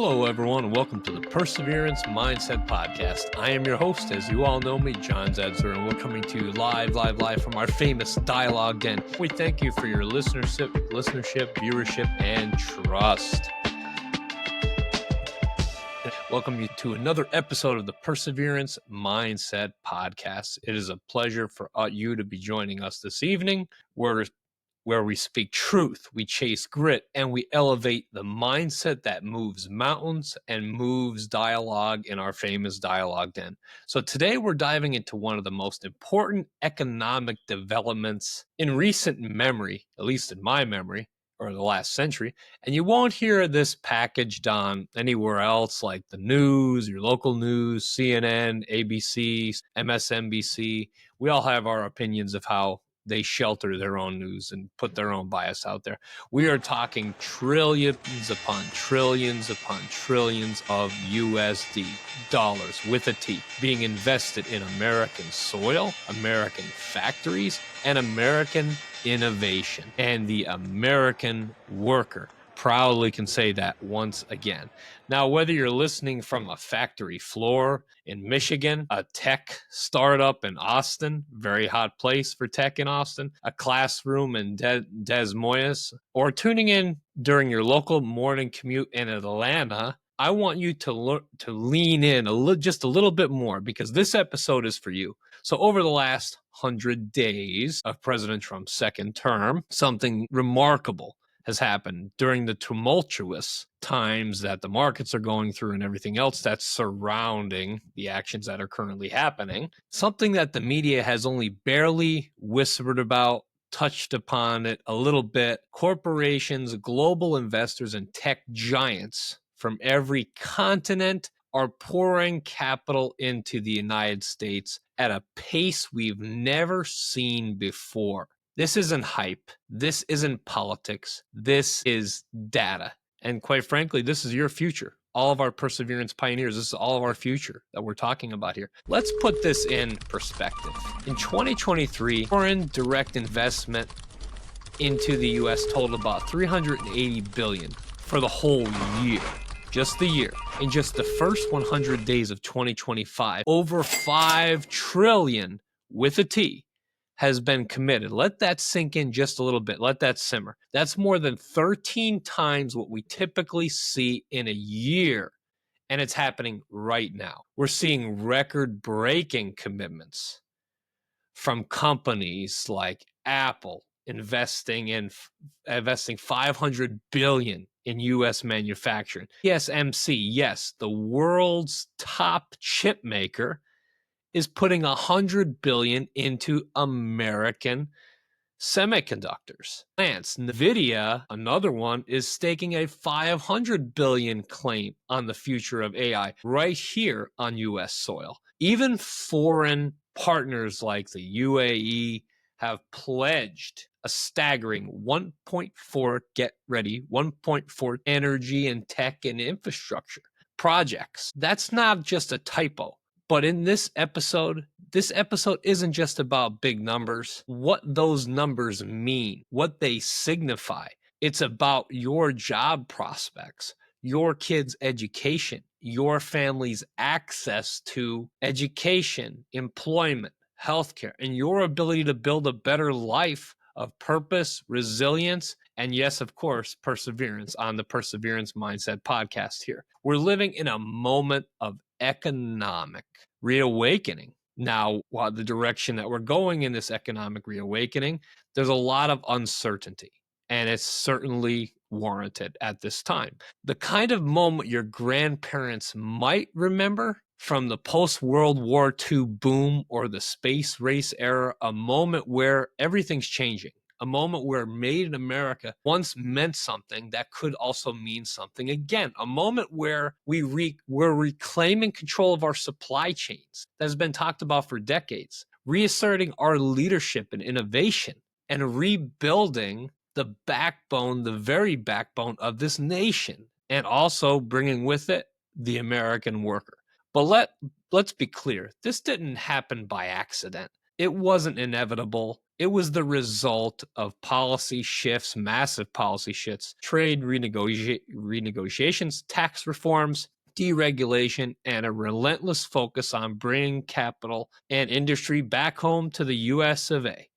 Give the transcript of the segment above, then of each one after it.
Hello, everyone, and welcome to the Perseverance Mindset Podcast. I am your host, as you all know me, John Zedzer, and we're coming to you live from our famous Dialogue Den. We thank you for your listenership, viewership, and trust. Welcome you to another episode of the Perseverance Mindset Podcast. It is a pleasure for you to be joining us this evening, where we speak truth, we chase grit, and we elevate the mindset that moves mountains and moves dialogue in our famous Dialogue Den. So today we're diving into one of the most important economic developments in recent memory, at least in my memory, or the last century. And you won't hear this packaged on anywhere else like the news, your local news, CNN, ABC, MSNBC. We all have our opinions of how they shelter their own news and put their own bias out there. We are talking trillions upon trillions upon trillions of USD, dollars with a T, being invested in American soil, American factories, and American innovation. And the American worker proudly can say that once again. Now, whether you're listening from a factory floor in Michigan, a tech startup in Austin, very hot place for tech in Austin, a classroom in Des Moines, or tuning in during your local morning commute in Atlanta, I want you to lean in just a little bit more, because this episode is for you. So over the last 100 days of President Trump's second term, something remarkable has happened during the tumultuous times that the markets are going through and everything else that's surrounding the actions that are currently happening. Something that the media has only barely whispered about, touched upon it a little bit. Corporations, global investors, and tech giants from every continent are pouring capital into the United States at a pace we've never seen before. This isn't hype. This isn't politics. This is data. And quite frankly, this is your future. All of our perseverance pioneers, this is all of our future that we're talking about here. Let's put this in perspective. In 2023, foreign direct investment into the U.S. totaled about $380 billion for the whole year. Just the year. In just the first 100 days of 2025, over $5 trillion with a T has been committed. Let that sink in just a little bit. Let that simmer. That's more than 13 times what we typically see in a year. And it's happening right now. We're seeing record-breaking commitments from companies like Apple investing $500 billion in U.S. manufacturing. TSMC, yes, the world's top chip maker, is putting $100 billion into American semiconductors. NVIDIA, another one, is staking a $500 billion claim on the future of AI right here on U.S. soil. Even foreign partners like the UAE have pledged a staggering 1.4 energy and tech and infrastructure projects. That's not just a typo. But in this episode isn't just about big numbers, what those numbers mean, what they signify. It's about your job prospects, your kids' education, your family's access to education, employment, healthcare, and your ability to build a better life of purpose, resilience, and yes, of course, perseverance on the Perseverance Mindset Podcast here. We're living in a moment of economic reawakening. Now, while the direction that we're going in this economic reawakening, there's a lot of uncertainty, and it's certainly warranted at this time. The kind of moment your grandparents might remember from the post-World War II boom or the space race era, a moment where everything's changing. A moment where made in America once meant something that could also mean something again. A moment where we're reclaiming control of our supply chains that has been talked about for decades, reasserting our leadership and innovation, and rebuilding the backbone, the very backbone of this nation, and also bringing with it the American worker. But let's be clear, this didn't happen by accident. It wasn't inevitable. It was the result of policy shifts, massive policy shifts, trade renegotiations, tax reforms, deregulation, and a relentless focus on bringing capital and industry back home to the US of A.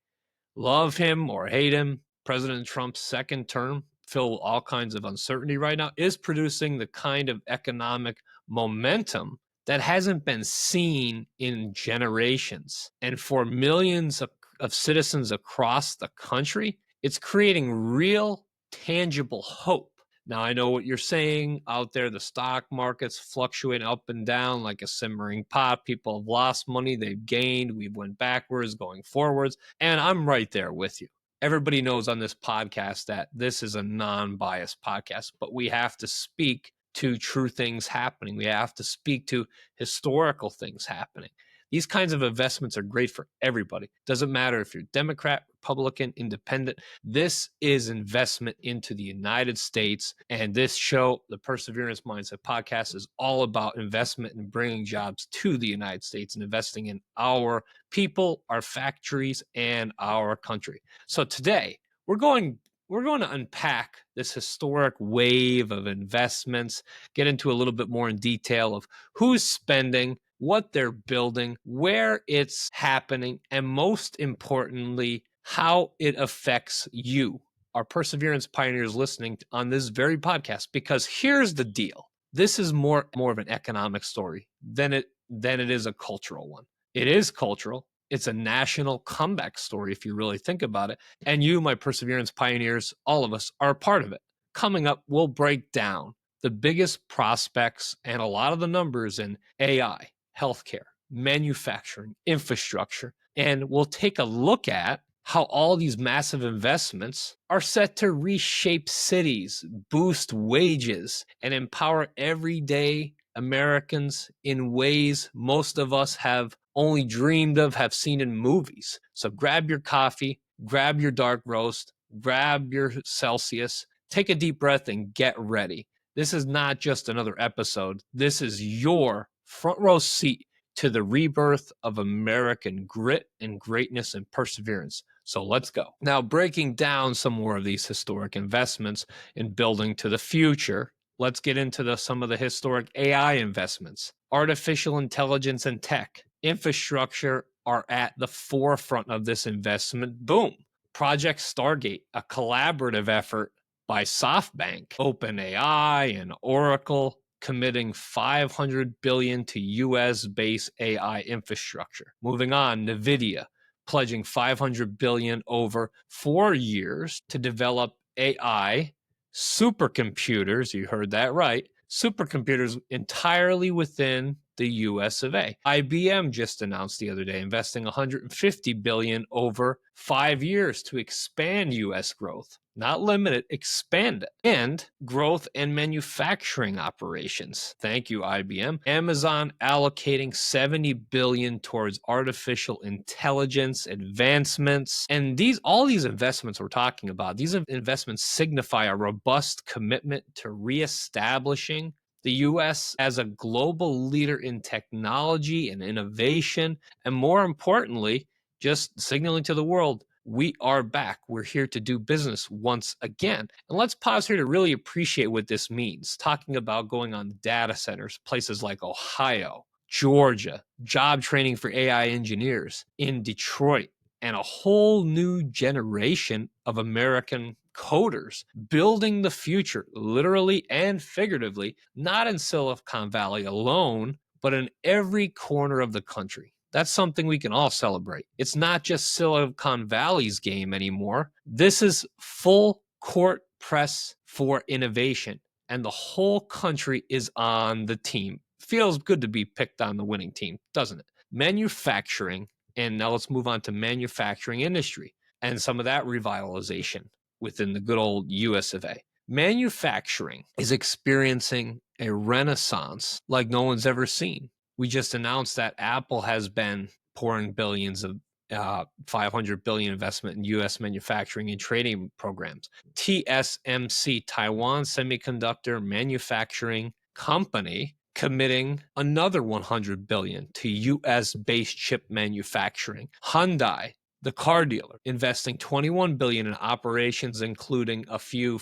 Love him or hate him, President Trump's second term, filled with all kinds of uncertainty right now, is producing the kind of economic momentum that hasn't been seen in generations. And for millions of citizens across the country, it's creating real, tangible hope. Now, I know what you're saying out there. The stock markets fluctuate up and down like a simmering pot. People have lost money. They've gained. We've went backwards, going forwards. And I'm right there with you. Everybody knows on this podcast that this is a non-biased podcast, but we have to speak to true things happening. We have to speak to historical things happening. These kinds of investments are great for everybody. Doesn't matter if you're Democrat, Republican, Independent. This is investment into the United States. And this show, the Perseverance Mindset Podcast, is all about investment and bringing jobs to the United States and investing in our people, our factories, and our country. So today, we're going to unpack this historic wave of investments, get into a little bit more in detail of who's spending, what they're building, where it's happening, and most importantly, how it affects you, our Perseverance pioneers listening on this very podcast. Because here's the deal. This is more of an economic story than it is a cultural one. It is cultural. It's a national comeback story if you really think about it. And you, my Perseverance pioneers, all of us are a part of it. Coming up, we'll break down the biggest prospects and a lot of the numbers in AI, healthcare, manufacturing, infrastructure, and we'll take a look at how all these massive investments are set to reshape cities, boost wages, and empower everyday Americans in ways most of us have only dreamed of, have seen in movies. So grab your coffee, grab your dark roast, grab your Celsius, take a deep breath, and get ready. This is not just another episode. This is your front row seat to the rebirth of American grit and greatness and perseverance. So let's go. Now, breaking down some more of these historic investments in building to the future, let's get into some of the historic AI investments. Artificial intelligence and tech, infrastructure are at the forefront of this investment boom. Project Stargate, a collaborative effort by SoftBank, OpenAI, and Oracle, committing $500 billion to US-based AI infrastructure. Moving on, NVIDIA, pledging $500 billion over 4 years to develop AI supercomputers, you heard that right, supercomputers entirely within the US of A. IBM just announced the other day investing $150 billion over 5 years to expand US growth. Not limit it, expand it. And growth and manufacturing operations. Thank you, IBM. Amazon allocating $70 billion towards artificial intelligence advancements. And all these investments we're talking about, these investments signify a robust commitment to reestablishing the U.S. as a global leader in technology and innovation, and more importantly, just signaling to the world, we are back. We're here to do business once again. And let's pause here to really appreciate what this means. Talking about going on data centers, places like Ohio, Georgia, job training for AI engineers in Detroit, and a whole new generation of American coders building the future, literally and figuratively, not in Silicon Valley alone, but in every corner of the country. That's something we can all celebrate. It's not just Silicon Valley's game anymore. This is full court press for innovation, and the whole country is on the team. Feels good to be picked on the winning team, doesn't it? Manufacturing, and now let's move on to manufacturing industry and some of that revitalization within the good old US of A. Manufacturing is experiencing a renaissance like no one's ever seen. We just announced that Apple has been pouring billions of $500 billion investment in U.S. manufacturing and training programs. TSMC, Taiwan Semiconductor Manufacturing Company, committing another $100 billion to U.S.-based chip manufacturing. Hyundai, The car dealer investing $21 billion in operations, including a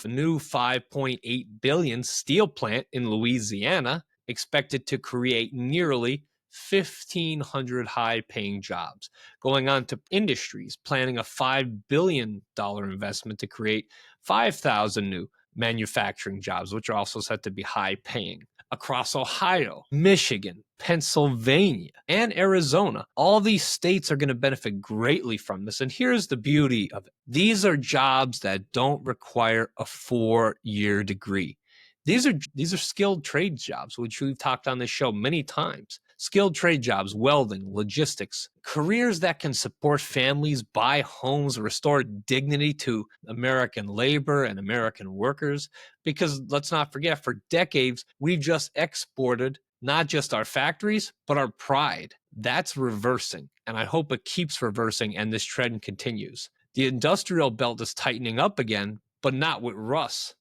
new $5.8 billion steel plant in Louisiana, expected to create nearly 1,500 high-paying jobs. Going on to industries, planning a $5 billion investment to create 5,000 new manufacturing jobs, which are also said to be high-paying. Across Ohio, Michigan, Pennsylvania, and Arizona. All these states are going to benefit greatly from this. And here's the beauty of it. These are jobs that don't require a 4-year degree. These are skilled trade jobs, which we've talked on this show many times. Skilled trade jobs, welding, logistics, careers that can support families, buy homes, restore dignity to American labor and American workers. Because let's not forget, for decades, we've just exported not just our factories, but our pride. That's reversing, and I hope it keeps reversing and this trend continues. The industrial belt is tightening up again, but not with rust,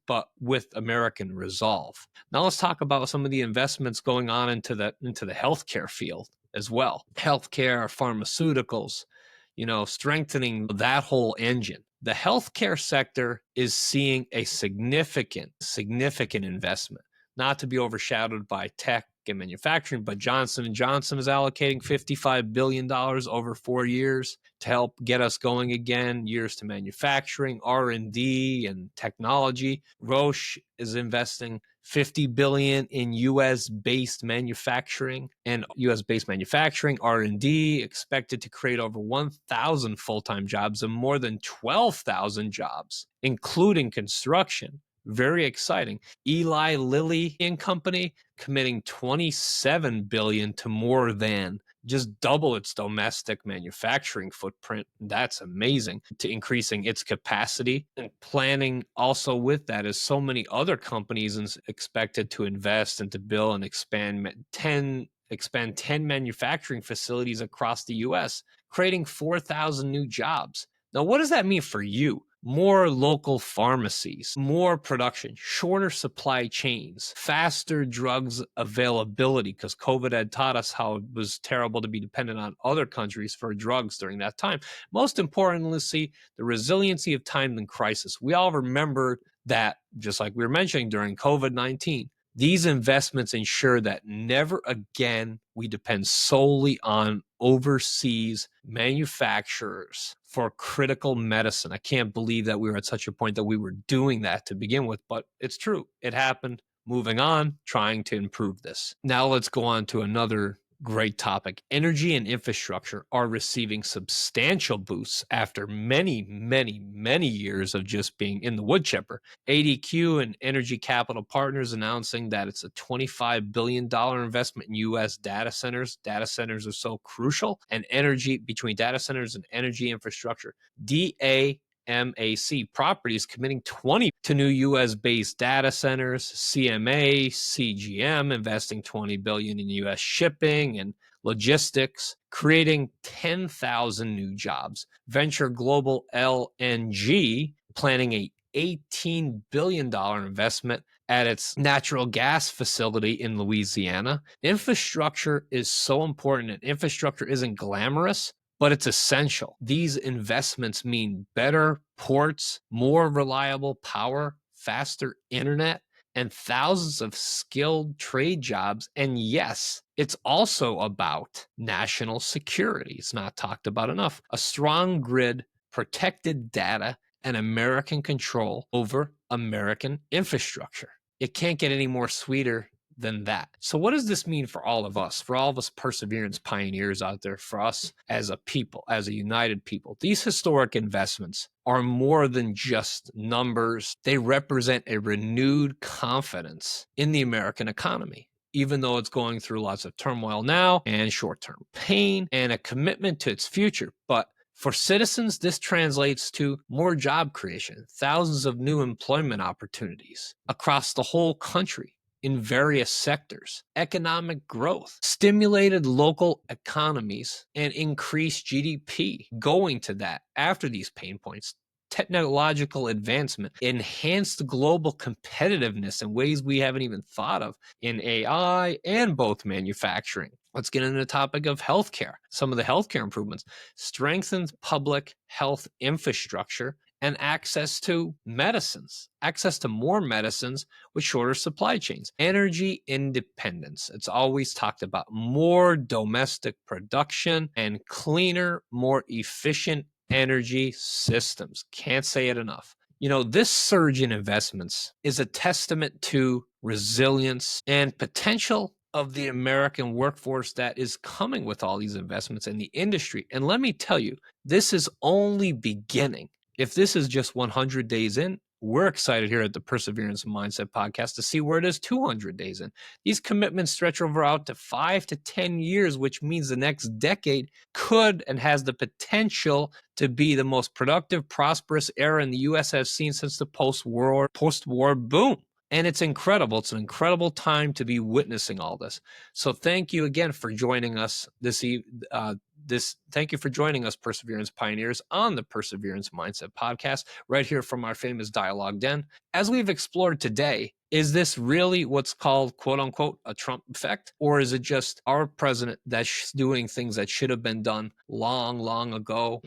but with American resolve. Now let's talk about some of the investments going on into the healthcare field as well. Healthcare, pharmaceuticals, strengthening that whole engine. The healthcare sector is seeing a significant investment, not to be overshadowed by tech and manufacturing, but Johnson & Johnson is allocating $55 billion over 4 years to help get us going again, years to manufacturing, R&D, and technology. Roche is investing $50 billion in U.S.-based manufacturing, and U.S.-based manufacturing, R&D, expected to create over 1,000 full-time jobs and more than 12,000 jobs, including construction. Very exciting. Eli Lilly and Company committing $27 billion to more than just double its domestic manufacturing footprint. That's amazing. To increasing its capacity, and planning also with that is so many other companies expected to invest and to build and expand 10 manufacturing facilities across the U.S., creating 4,000 new jobs. Now, what does that mean for you? More local pharmacies, more production, shorter supply chains, faster drugs availability, because COVID had taught us how it was terrible to be dependent on other countries for drugs during that time. Most importantly, see the resiliency of times in crisis. We all remember that, just like we were mentioning during COVID-19. These investments ensure that never again we depend solely on overseas manufacturers for critical medicine. I can't believe that we were at such a point that we were doing that to begin with, but it's true. It happened. Moving on, trying to improve this. Now let's go on to another great topic. Energy and infrastructure are receiving substantial boosts after many, many, many years of just being in the wood chipper. ADQ and Energy Capital Partners announcing that it's a $25 billion investment in U.S. data centers. Data centers are so crucial, and energy between data centers and energy infrastructure. DAMAC Properties committing 20 to new U.S.-based data centers. CMA, CGM investing $20 billion in U.S. shipping and logistics, creating 10,000 new jobs. Venture Global LNG planning a $18 billion investment at its natural gas facility in Louisiana. Infrastructure is so important, and infrastructure isn't glamorous, but it's essential. These investments mean better ports, more reliable power, faster internet, and thousands of skilled trade jobs. And yes, it's also about national security. It's not talked about enough. A strong grid, protected data, and American control over American infrastructure. It can't get any more sweeter than that. So what does this mean for all of us perseverance pioneers out there, for us as a people, as a united people? These historic investments are more than just numbers. They represent a renewed confidence in the American economy, even though it's going through lots of turmoil now and short-term pain, and a commitment to its future. But for citizens, this translates to more job creation, thousands of new employment opportunities across the whole country in various sectors, economic growth, stimulated local economies, and increased GDP going to that after these pain points. Technological advancement, enhanced global competitiveness in ways we haven't even thought of in AI and both manufacturing. Let's get into the topic of healthcare. Some of the healthcare improvements: strengthens public health infrastructure and access to medicines, access to more medicines with shorter supply chains. Energy independence. It's always talked about more domestic production and cleaner, more efficient energy systems. Can't say it enough. This surge in investments is a testament to resilience and potential of the American workforce that is coming with all these investments in the industry. And let me tell you, this is only beginning. If this is just 100 days in, we're excited here at the Perseverance Mindset Podcast to see where it is 200 days in. These commitments stretch over out to 5 to 10 years, which means the next decade could and has the potential to be the most productive, prosperous era in the U.S. has seen since the post-war boom. And it's incredible. It's an incredible time to be witnessing all this. So thank you again for joining us thank you for joining us, Perseverance Pioneers, on the Perseverance Mindset Podcast, right here from our famous Dialogue Den. As we've explored today, is this really what's called, quote unquote, a Trump effect? Or is it just our president that's doing things that should have been done long, long ago,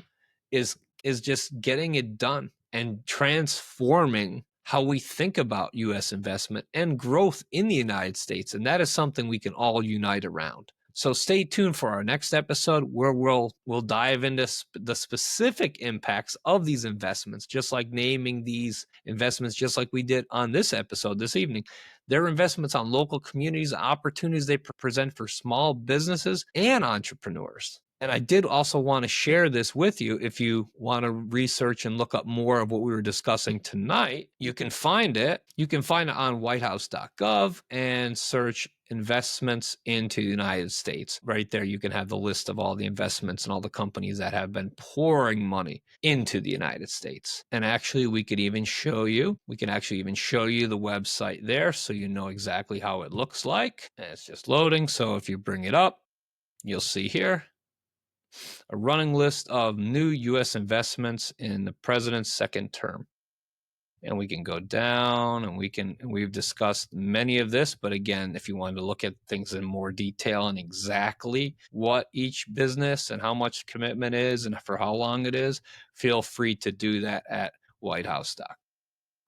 is just getting it done and transforming how we think about U.S. investment and growth in the United States? And that is something we can all unite around. So stay tuned for our next episode, where we'll dive into the specific impacts of these investments, just like naming these investments, just like we did on this episode this evening. They're investments on local communities, opportunities they present for small businesses and entrepreneurs. And I did also want to share this with you. If you want to research and look up more of what we were discussing tonight, you can find it. You can find it on whitehouse.gov and search investments into the United States. Right there, you can have the list of all the investments and all the companies that have been pouring money into the United States. And actually, we can actually even show you the website there, so you know exactly how it looks like. And it's just loading. So if you bring it up, you'll see here a running list of new U.S. investments in the president's second term. And we can go down and we've discussed many of this. But again, if you wanted to look at things in more detail and exactly what each business and how much commitment is and for how long it is, feel free to do that at whitehouse.gov.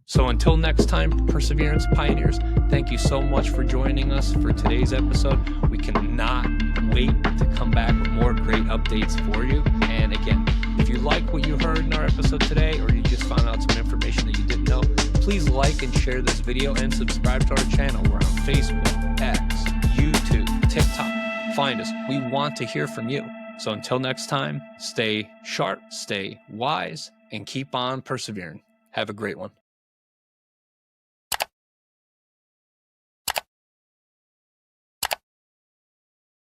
So until next time, Perseverance Pioneers, thank you so much for joining us for today's episode. We cannot wait to come back with more great updates for you. And again, if you like what you heard in our episode today, or you just found out some information that you didn't know, please like and share this video and subscribe to our channel. We're on Facebook, X, YouTube, TikTok. Find us. We want to hear from you. So until next time, stay sharp, stay wise, and keep on persevering. Have a great one.